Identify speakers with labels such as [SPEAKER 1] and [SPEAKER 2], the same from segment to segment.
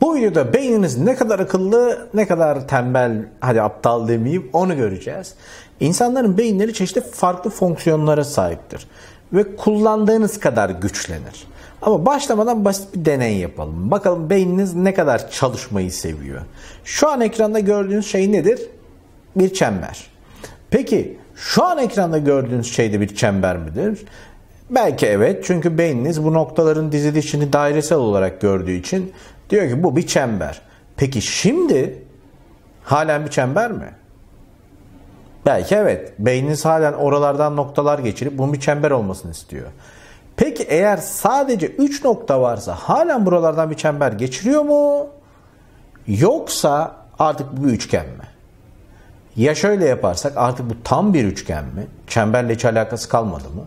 [SPEAKER 1] Bu videoda beyniniz ne kadar akıllı, ne kadar tembel, hadi aptal demeyeyim, onu göreceğiz. İnsanların beyinleri çeşitli farklı fonksiyonlara sahiptir ve kullandığınız kadar güçlenir. Ama başlamadan basit bir deney yapalım. Bakalım beyniniz ne kadar çalışmayı seviyor. Şu an ekranda gördüğünüz şey nedir? Bir çember. Peki şu an ekranda gördüğünüz şey de bir çember midir? Belki evet, çünkü beyniniz bu noktaların dizilişini dairesel olarak gördüğü için diyor ki bu bir çember. Peki şimdi halen bir çember mi? Belki evet. Beyniniz halen oralardan noktalar geçirip bunun bir çember olmasını istiyor. Peki eğer sadece 3 nokta varsa halen buralardan bir çember geçiriyor mu? Yoksa artık bu bir üçgen mi? Ya şöyle yaparsak artık bu tam bir üçgen mi? Çemberle hiç alakası kalmadı mı?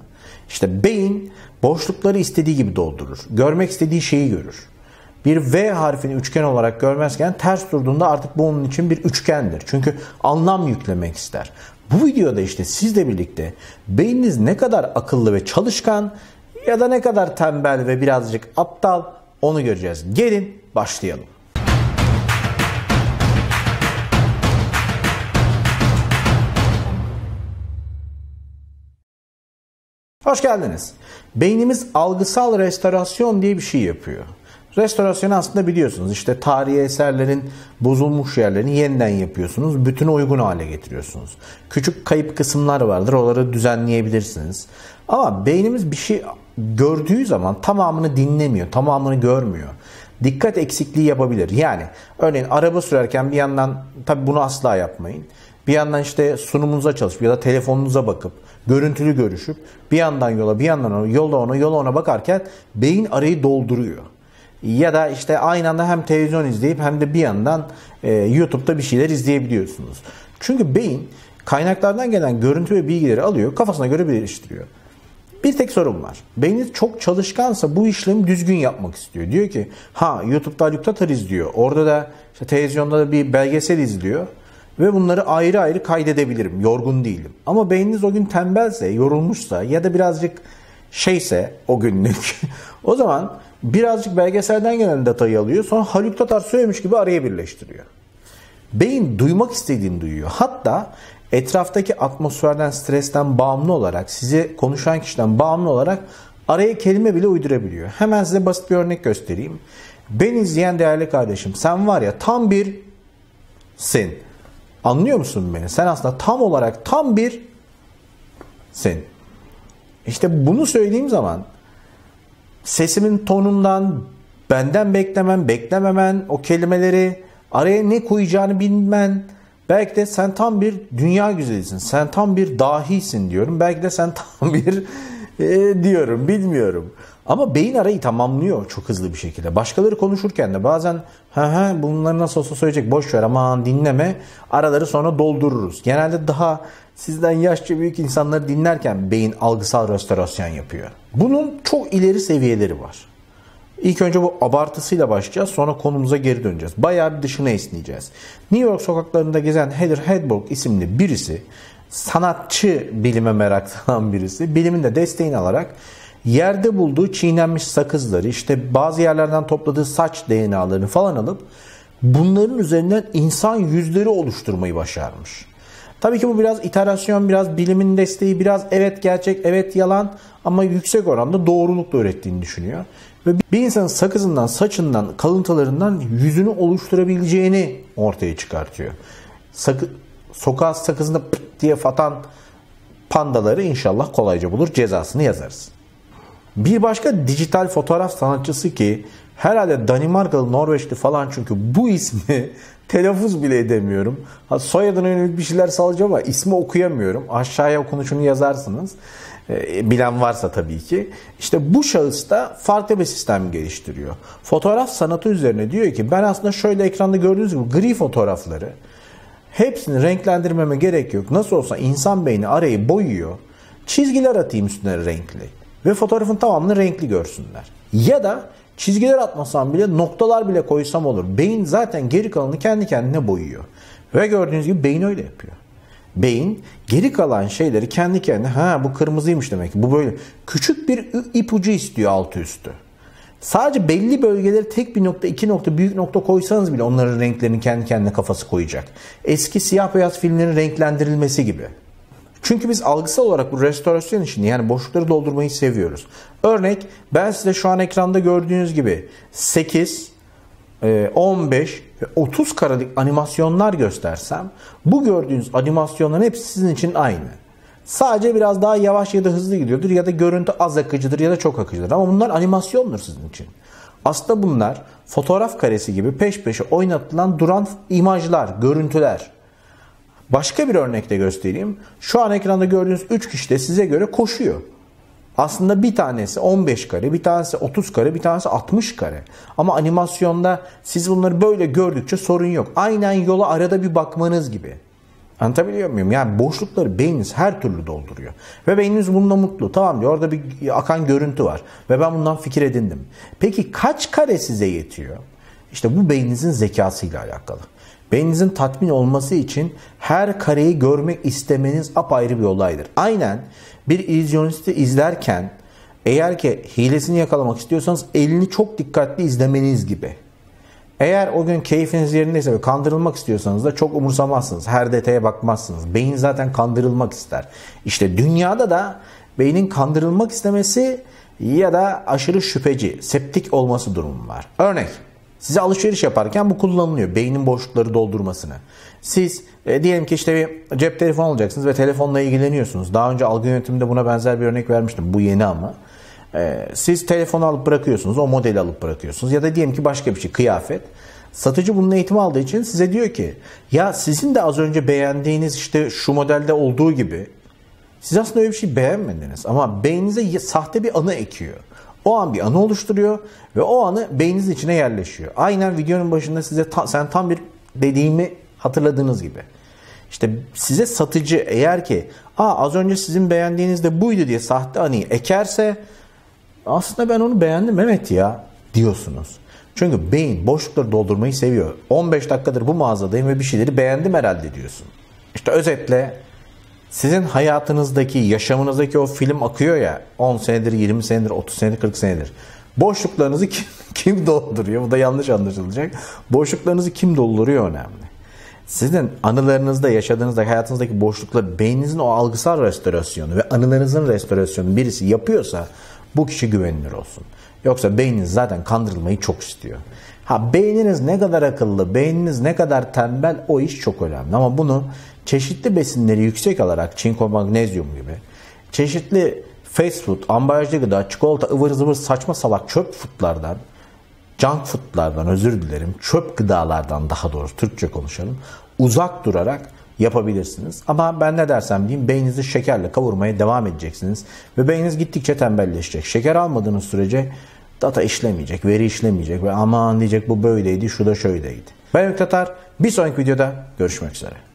[SPEAKER 1] İşte beyin boşlukları istediği gibi doldurur. Görmek istediği şeyi görür. Bir V harfini üçgen olarak görmezken ters durduğunda artık bu onun için bir üçgendir. Çünkü anlam yüklemek ister. Bu videoda işte sizle birlikte beyniniz ne kadar akıllı ve çalışkan ya da ne kadar tembel ve birazcık aptal onu göreceğiz. Gelin başlayalım. Hoş geldiniz. Beynimiz algısal restorasyon diye bir şey yapıyor. Restorasyon aslında biliyorsunuz işte tarihi eserlerin bozulmuş yerlerini yeniden yapıyorsunuz. Bütüne uygun hale getiriyorsunuz. Küçük kayıp kısımlar vardır. Onları düzenleyebilirsiniz. Ama beynimiz bir şey gördüğü zaman tamamını dinlemiyor. Tamamını görmüyor. Dikkat eksikliği yapabilir. Yani örneğin araba sürerken bir yandan, tabii bunu asla yapmayın, bir yandan işte sunumunuza çalışıp ya da telefonunuza bakıp görüntülü görüşüp bir yandan yola bir yandan ona, yola ona bakarken beyin arayı dolduruyor. Ya da işte aynı anda hem televizyon izleyip hem de bir yandan YouTube'da bir şeyler izleyebiliyorsunuz. Çünkü beyin kaynaklardan gelen görüntü ve bilgileri alıyor, kafasına göre birleştiriyor. Bir tek sorun var. Beyniniz çok çalışkansa bu işlemi düzgün yapmak istiyor. Diyor ki YouTube'da Haluk Tatar izliyor. Orada da işte televizyonda da bir belgesel izliyor. Ve bunları ayrı ayrı kaydedebilirim. Yorgun değilim. Ama beyniniz o gün tembelse, yorulmuşsa ya da birazcık şeyse o günlük o zaman birazcık belgeselden gelen datayı alıyor. Sonra Haluk Tatar söylemiş gibi araya birleştiriyor. Beyin duymak istediğini duyuyor. Hatta etraftaki atmosferden, stresten bağımlı olarak, size konuşan kişiden bağımlı olarak araya kelime bile uydurabiliyor. Hemen size basit bir örnek göstereyim. Beni izleyen değerli kardeşim, sen var ya tam bir sen. Anlıyor musun beni? Sen aslında tam olarak tam bir sen. İşte bunu söylediğim zaman sesimin tonundan, benden beklememen, o kelimeleri araya ne koyacağını bilmen, belki de sen tam bir dünya güzelisin, sen tam bir dahisin diyorum. Belki de sen tam bir diyorum, bilmiyorum. Ama beyin arayı tamamlıyor çok hızlı bir şekilde. Başkaları konuşurken de bazen bunları nasıl olsa söyleyecek, boş ver aman dinleme, araları sonra doldururuz. Genelde daha sizden yaşça büyük insanları dinlerken beyin algısal restorasyon yapıyor. Bunun çok ileri seviyeleri var. İlk önce bu abartısıyla başlayacağız, sonra konumuza geri döneceğiz. Bayağı bir dışına esneyeceğiz. New York sokaklarında gezen Heather Hedberg isimli birisi, sanatçı, bilime meraklanan birisi, bilimin de desteğini alarak yerde bulduğu çiğnenmiş sakızları, işte bazı yerlerden topladığı saç DNA'larını falan alıp bunların üzerinden insan yüzleri oluşturmayı başarmış. Tabii ki bu biraz iterasyon, biraz bilimin desteği, biraz evet gerçek, evet yalan ama yüksek oranda doğrulukla ürettiğini düşünüyor. Ve bir insanın sakızından, saçından, kalıntılarından yüzünü oluşturabileceğini ortaya çıkartıyor. Sokağa sakızında pıt diye fatan pandaları inşallah kolayca bulur, cezasını yazarız. Bir başka dijital fotoğraf sanatçısı ki herhalde Danimarkalı, Norveçli falan, çünkü bu ismi telaffuz bile edemiyorum. Soyadına yönelik bir şeyler sallayacağım ama ismi okuyamıyorum. Aşağıya okunuşunu yazarsınız. Bilen varsa tabii ki. İşte bu şahıs da farklı bir sistem geliştiriyor. Fotoğraf sanatı üzerine diyor ki ben aslında şöyle ekranda gördüğünüz gibi gri fotoğrafları hepsini renklendirmeme gerek yok. Nasıl olsa insan beyni arayı boyuyor. Çizgiler atayım üstüne renkli. Ve fotoğrafın tamamını renkli görsünler. Ya da çizgiler atmasam bile, noktalar bile koysam olur. Beyin zaten geri kalanını kendi kendine boyuyor. Ve gördüğünüz gibi beyin öyle yapıyor. Beyin geri kalan şeyleri kendi kendine bu kırmızıymış demek ki, bu böyle küçük bir ipucu istiyor altı üstü. Sadece belli bölgeleri tek bir nokta, iki nokta, büyük nokta koysanız bile onların renklerini kendi kendine kafası koyacak. Eski siyah beyaz filmlerin renklendirilmesi gibi. Çünkü biz algısal olarak bu restorasyon işini, yani boşlukları doldurmayı seviyoruz. Örnek, ben size şu an ekranda gördüğünüz gibi 8, 15 ve 30 karelik animasyonlar göstersem, bu gördüğünüz animasyonların hepsi sizin için aynı. Sadece biraz daha yavaş ya da hızlı gidiyordur ya da görüntü az akıcıdır ya da çok akıcıdır. Ama bunlar animasyondur sizin için. Aslında bunlar fotoğraf karesi gibi peş peşe oynatılan duran imajlar, görüntüler. Başka bir örnek de göstereyim. Şu an ekranda gördüğünüz 3 kişi de size göre koşuyor. Aslında bir tanesi 15 kare, bir tanesi 30 kare, bir tanesi 60 kare. Ama animasyonda siz bunları böyle gördükçe sorun yok. Aynen yola arada bir bakmanız gibi. Anlatabiliyor muyum? Yani boşlukları beyniniz her türlü dolduruyor. Ve beyniniz bununla mutlu. Tamam diyor, orada bir akan görüntü var. Ve ben bundan fikir edindim. Peki kaç kare size yetiyor? İşte bu beyninizin zekasıyla alakalı. Beyninizin tatmin olması için her kareyi görmek istemeniz apayrı bir olaydır. Aynen bir illüzyonisti izlerken eğer ki hilesini yakalamak istiyorsanız elini çok dikkatli izlemeniz gibi. Eğer o gün keyfiniz yerindeyse ve kandırılmak istiyorsanız da çok umursamazsınız. Her detaya bakmazsınız. Beyin zaten kandırılmak ister. İşte dünyada da beynin kandırılmak istemesi ya da aşırı şüpheci, septik olması durumu var. Örnek, size alışveriş yaparken bu kullanılıyor. Beynin boşlukları doldurmasını. Siz diyelim ki işte bir cep telefonu alacaksınız ve telefonla ilgileniyorsunuz. Daha önce algı yönetiminde buna benzer bir örnek vermiştim. Bu yeni ama. Siz telefonu alıp bırakıyorsunuz, o modeli alıp bırakıyorsunuz ya da diyelim ki başka bir şey, kıyafet. Satıcı bunun eğitimi aldığı için size diyor ki ya sizin de az önce beğendiğiniz işte şu modelde olduğu gibi siz aslında öyle bir şey beğenmediniz ama beyninize sahte bir anı ekiyor. O an bir anı oluşturuyor ve o anı beyninizin içine yerleşiyor. Aynen videonun başında size sen tam bir dediğimi hatırladığınız gibi. İşte size satıcı eğer ki az önce sizin beğendiğiniz de buydu diye sahte anıyı ekerse aslında ben onu beğendim evet ya diyorsunuz. Çünkü beyin boşlukları doldurmayı seviyor. 15 dakikadır bu mağazadayım ve bir şeyleri beğendim herhalde diyorsun. İşte özetle sizin hayatınızdaki, yaşamınızdaki o film akıyor ya 10 senedir, 20 senedir, 30 senedir, 40 senedir. Boşluklarınızı kim dolduruyor? Bu da yanlış anlaşılacak. Boşluklarınızı kim dolduruyor önemli. Sizin anılarınızda, yaşadığınızda, hayatınızdaki boşlukları beyninizin o algısal restorasyonu ve anılarınızın restorasyonu birisi yapıyorsa bu kişi güvenilir olsun. Yoksa beyniniz zaten kandırılmayı çok istiyor. Beyniniz ne kadar akıllı, beyniniz ne kadar tembel o iş çok önemli. Ama bunu çeşitli besinleri yüksek alarak çinko, magnezyum gibi çeşitli fast food, ambalajlı gıda, çikolata, ıvır zıvır saçma salak çöp foodlardan, junk foodlardan özür dilerim, çöp gıdalardan daha doğrusu Türkçe konuşalım, uzak durarak yapabilirsiniz. Ama ben ne dersem diyeyim beyninizi şekerle kavurmaya devam edeceksiniz. Ve beyniniz gittikçe tembelleşecek. Şeker almadığınız sürece data işlemeyecek, veri işlemeyecek ve aman diyecek bu böyleydi, şu da şöyleydi. Ben Öykü Tatar. Bir sonraki videoda görüşmek üzere.